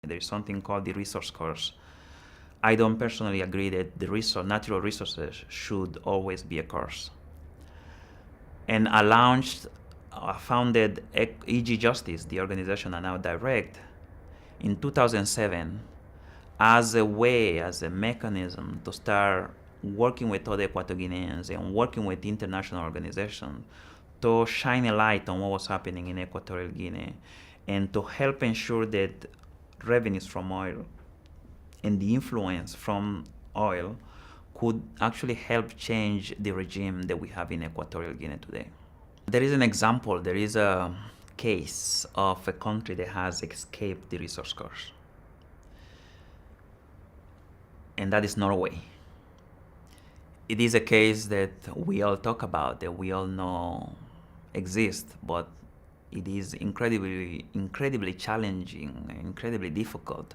There is something called the resource curse. I don't personally agree that the natural resources should always be a curse. And founded EG Justice, the organization I now direct, in 2007 as a way, as a mechanism to start working with other Equatorial Guineans and working with international organizations to shine a light on what was happening in Equatorial Guinea and to help ensure that revenues from oil and the influence from oil could actually help change the regime that we have in Equatorial Guinea today. There is an example, there is a case of a country that has escaped the resource curse, and that is Norway. It is a case that we all talk about, that we all know exists, but it is incredibly challenging, incredibly difficult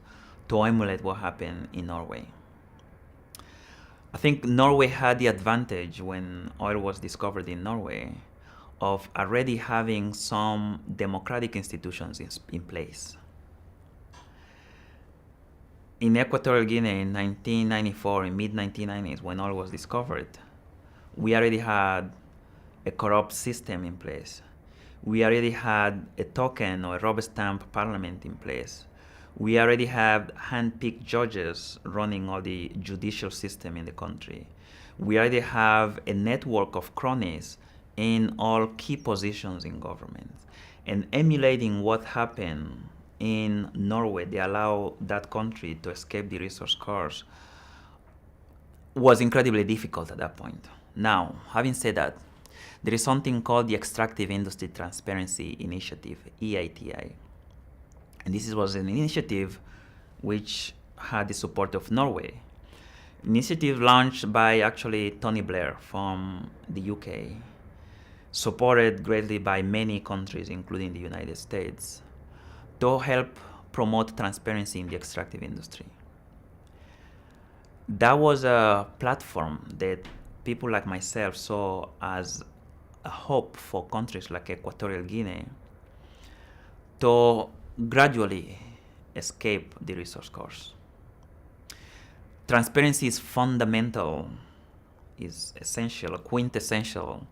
to emulate what happened in Norway. I think Norway had the advantage when oil was discovered in Norway of already having some democratic institutions in place. In Equatorial Guinea in 1994, in mid-1990s, when oil was discovered, we already had a corrupt system in place. We already had a token or a rubber stamp parliament in place. We already have hand-picked judges running all the judicial system in the country. We already have a network of cronies in all key positions in government. And emulating what happened in Norway, they allow that country to escape the resource curse, was incredibly difficult at that point. Now, having said that, there is something called the Extractive Industry Transparency Initiative, EITI. And this was an initiative which had the support of Norway. Initiative launched by actually Tony Blair from the UK, supported greatly by many countries, including the United States, to help promote transparency in the extractive industry. That was a platform that people like myself saw as a hope for countries like Equatorial Guinea to gradually escape the resource curse. Transparency is fundamental, is essential, quintessential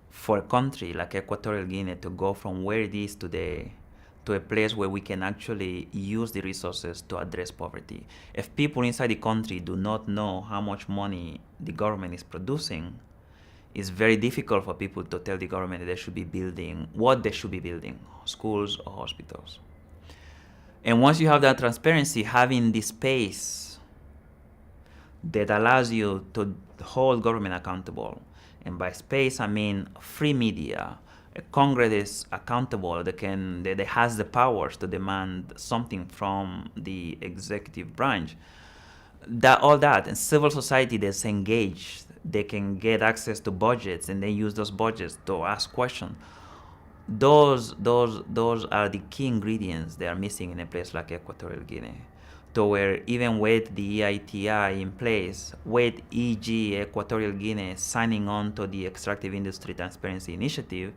for a country like Equatorial Guinea to go from where it is today to a place where we can actually use the resources to address poverty. If people inside the country do not know how much money the government is producing, it's very difficult for people to tell the government that they should be building what they should be building, schools or hospitals. And once you have that transparency, having the space that allows you to hold government accountable, and by space I mean free media, a Congress is accountable, that has the powers to demand something from the executive branch, and civil society that's engaged, they can get access to budgets and they use those budgets to ask questions. Those are the key ingredients that are missing in a place like Equatorial Guinea, to where even with the EITI in place, with EG Equatorial Guinea signing on to the Extractive Industry Transparency Initiative,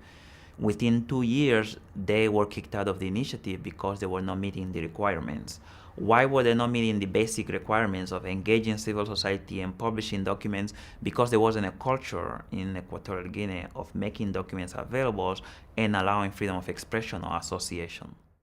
within 2 years, they were kicked out of the initiative because they were not meeting the requirements. Why were they not meeting the basic requirements of engaging civil society and publishing documents? Because there wasn't a culture in Equatorial Guinea of making documents available and allowing freedom of expression or association.